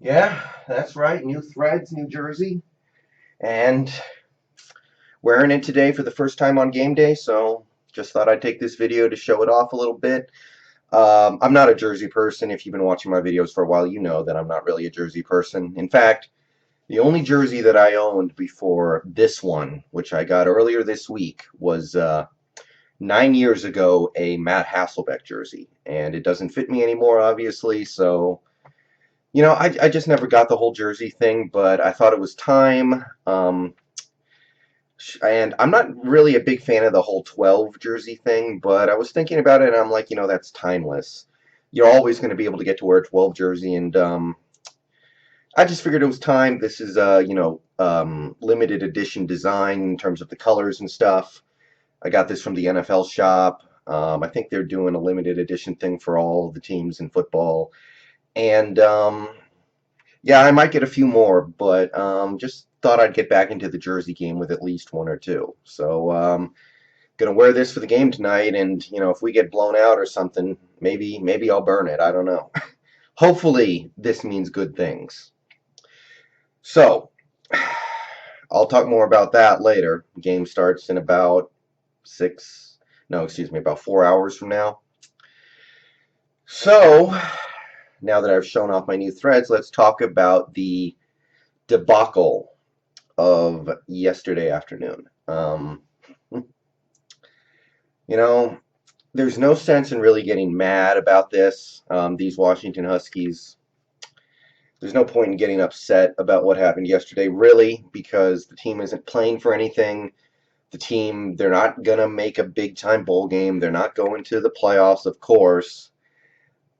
Yeah, that's right. New threads, New Jersey, and wearing it today for the first time on game day. So just thought I'd take this video to show it off a little bit. I'm not a Jersey person. If you've been watching my videos for a while, you know that I'm not really a Jersey person. In fact, the only jersey that I owned before this one, which I got earlier this week, was 9 years ago a Matt Hasselbeck jersey, and it doesn't fit me anymore, obviously. So I just never got the whole jersey thing, but I thought it was time. And I'm not really a big fan of the whole 12 jersey thing, but I was thinking about it and I'm like, that's timeless. You're always going to be able to get to wear a 12 jersey, and I just figured it was time. This is limited edition design in terms of the colors and stuff. I got this from the NFL shop. I think they're doing a limited edition thing for all the teams in football. And yeah, I might get a few more, but just thought I'd get back into the jersey game with at least one or two. So gonna wear this for the game tonight, and if we get blown out or something, maybe I'll burn it. I don't know. Hopefully, this means good things. So I'll talk more about that later. Game starts in about about 4 hours from now. So now that I've shown off my new threads, let's talk about the debacle of yesterday afternoon. You know, there's no sense in really getting mad about this. These Washington Huskies, there's no point in getting upset about what happened yesterday, really, because the team isn't playing for anything. They're not going to make a big-time bowl game. They're not going to the playoffs, of course,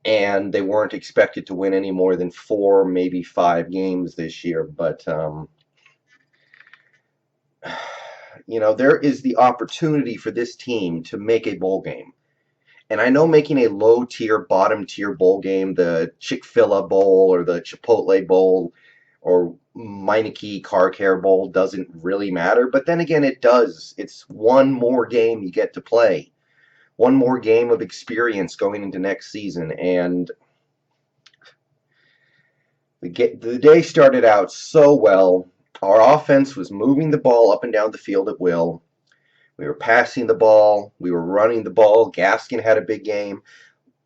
and they weren't expected to win any more than 4, maybe 5 games this year. But there is the opportunity for this team to make a bowl game. And I know making a low-tier, bottom-tier bowl game, the Chick-fil-A Bowl or the Chipotle Bowl or Meineke Car Care Bowl, doesn't really matter. But then again, it does. It's one more game you get to play. One more game of experience going into next season. And the day started out so well. Our offense was moving the ball up and down the field at will. We were passing the ball. We were running the ball. Gaskin had a big game.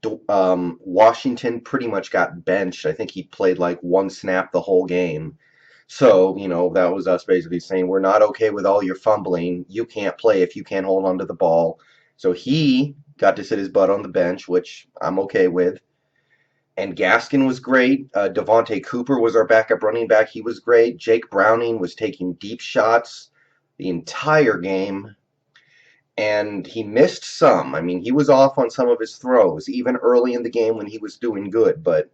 Washington pretty much got benched. I think he played like one snap the whole game. So, that was us basically saying, we're not okay with all your fumbling. You can't play if you can't hold on to the ball. So he got to sit his butt on the bench, which I'm okay with. And Gaskin was great. Devontae Cooper was our backup running back. He was great. Jake Browning was taking deep shots the entire game. And he missed some. I mean, he was off on some of his throws, even early in the game when he was doing good. But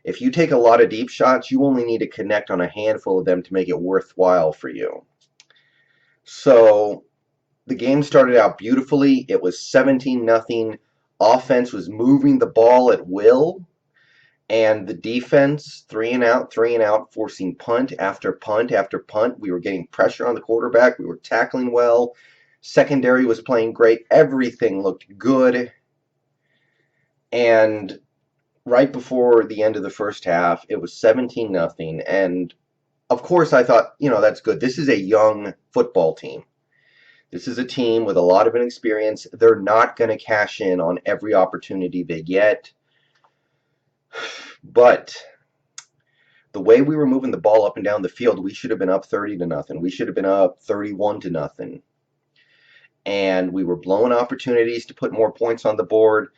if you take a lot of deep shots, you only need to connect on a handful of them to make it worthwhile for you. So the game started out beautifully. It was 17-0. Offense was moving the ball at will. And the defense, 3 and out, forcing punt after punt after punt. We were getting pressure on the quarterback. We were tackling well. Secondary was playing great. Everything looked good. And right before the end of the first half, it was 17-0. And of course, I thought, that's good. This is a young football team. This is a team with a lot of inexperience. They're not going to cash in on every opportunity they get. But the way we were moving the ball up and down the field, we should have been up 30-0. We should have been up 31-0. And we were blowing opportunities to put more points on the board,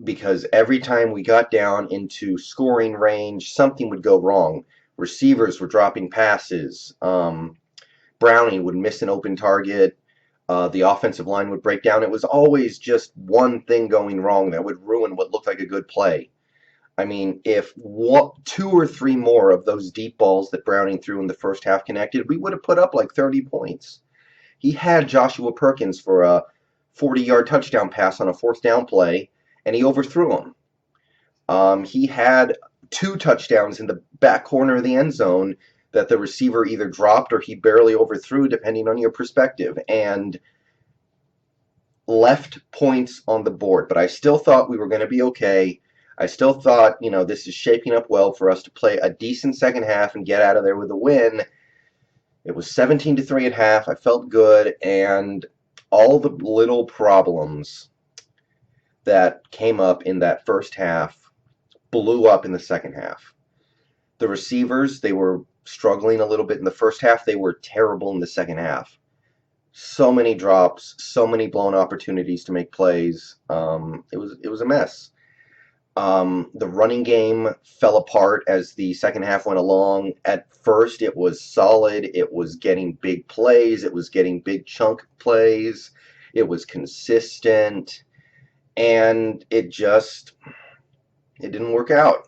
because every time we got down into scoring range, something would go wrong. Receivers were dropping passes. Browning would miss an open target. The offensive line would break down. It was always just one thing going wrong that would ruin what looked like a good play. I mean, if 2 or 3 more of those deep balls that Browning threw in the first half connected, we would have put up like 30 points. He had Joshua Perkins for a 40-yard touchdown pass on a 4th down play, and he overthrew him. He had 2 touchdowns in the back corner of the end zone that the receiver either dropped or he barely overthrew, depending on your perspective, and left points on the board. But I still thought we were going to be okay. I still thought, this is shaping up well for us to play a decent second half and get out of there with a win. It was 17-3 at half. I felt good, and all the little problems that came up in that first half blew up in the second half. The receivers, they were struggling a little bit in the first half. They were terrible in the second half. So many drops, so many blown opportunities to make plays. It was a mess. The running game fell apart as the second half went along. At first, it was solid. It was getting big plays. It was getting big chunk plays. It was consistent. And it didn't work out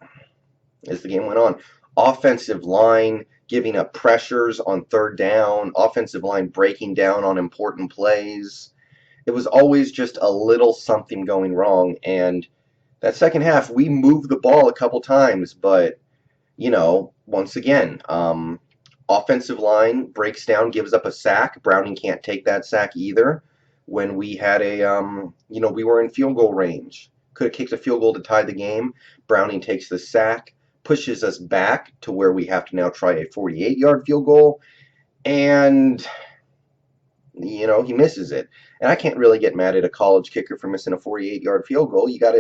as the game went on. Offensive line giving up pressures on third down. Offensive line breaking down on important plays. It was always just a little something going wrong. And that second half, we moved the ball a couple times, but, once again, offensive line breaks down, gives up a sack. Browning can't take that sack either. When we had we were in field goal range. Could have kicked a field goal to tie the game. Browning takes the sack, pushes us back to where we have to now try a 48-yard field goal, and, he misses it. And I can't really get mad at a college kicker for missing a 48-yard field goal. You got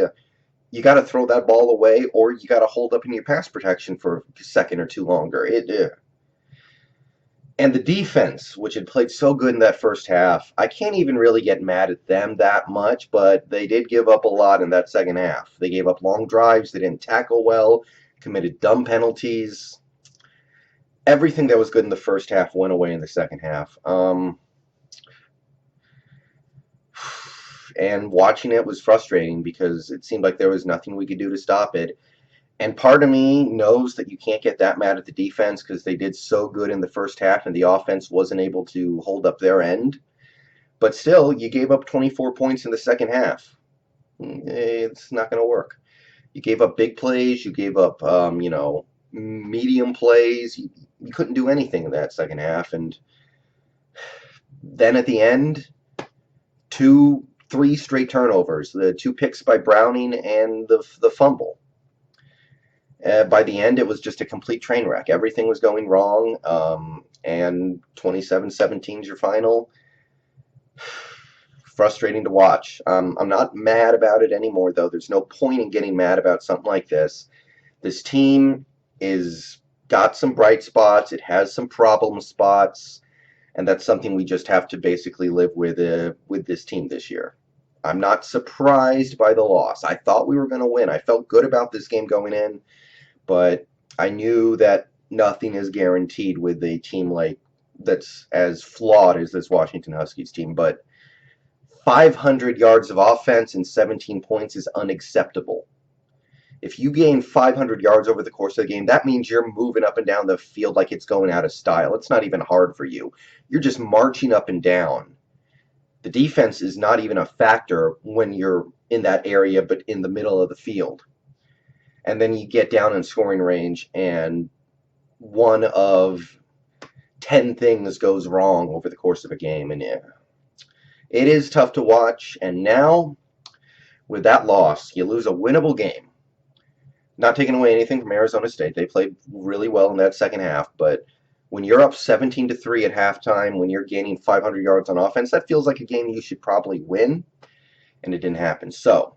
to throw that ball away, or you got to hold up in your pass protection for a second or two longer. And the defense, which had played so good in that first half, I can't even really get mad at them that much, but they did give up a lot in that second half. They gave up long drives, they didn't tackle well, committed dumb penalties. Everything that was good in the first half went away in the second half. And watching it was frustrating because it seemed like there was nothing we could do to stop it. And part of me knows that you can't get that mad at the defense because they did so good in the first half and the offense wasn't able to hold up their end. But still, you gave up 24 points in the second half. It's not going to work. You gave up big plays. You gave up, medium plays. You couldn't do anything in that second half. And then at the end, 3 straight turnovers. The 2 picks by Browning and the fumble. By the end, it was just a complete train wreck. Everything was going wrong, and 27-17 is your final. Frustrating to watch. I'm not mad about it anymore, though. There's no point in getting mad about something like this. This team is got some bright spots. It has some problem spots, and that's something we just have to basically live with this team this year. I'm not surprised by the loss. I thought we were going to win. I felt good about this game going in. But I knew that nothing is guaranteed with a team that's as flawed as this Washington Huskies team. But 500 yards of offense and 17 points is unacceptable. If you gain 500 yards over the course of the game, that means you're moving up and down the field like it's going out of style. It's not even hard for you. You're just marching up and down. The defense is not even a factor when you're in that area, but in the middle of the field. And then you get down in scoring range, and one of 10 things goes wrong over the course of a game. And it is tough to watch. And now, with that loss, you lose a winnable game. Not taking away anything from Arizona State. They played really well in that second half. But when you're up 17-3 at halftime, when you're gaining 500 yards on offense, that feels like a game you should probably win. And it didn't happen. So,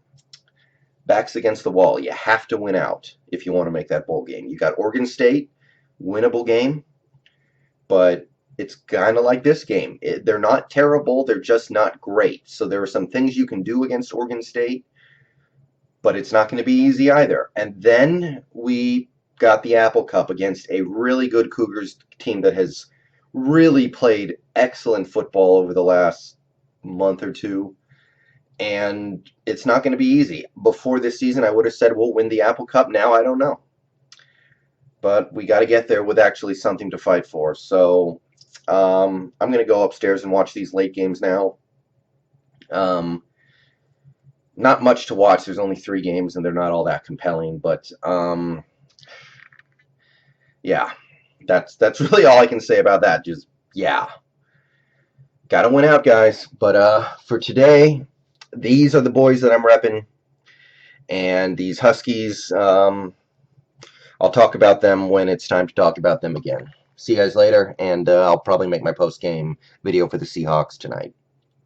backs against the wall. You have to win out if you want to make that bowl game. You got Oregon State, winnable game, but it's kind of like this game. They're not terrible. They're just not great. So there are some things you can do against Oregon State, but it's not going to be easy either. And then we got the Apple Cup against a really good Cougars team that has really played excellent football over the last month or two. And it's not going to be easy. Before this season, I would have said we'll win the Apple Cup. Now, I don't know. But we got to get there with actually something to fight for. So I'm going to go upstairs and watch these late games now. Not much to watch. There's only 3 games, and they're not all that compelling. But, yeah, that's really all I can say about that. Just, yeah. Got to win out, guys. But for today, these are the boys that I'm repping. And these Huskies, I'll talk about them when it's time to talk about them again. See you guys later, and I'll probably make my post game video for the Seahawks tonight.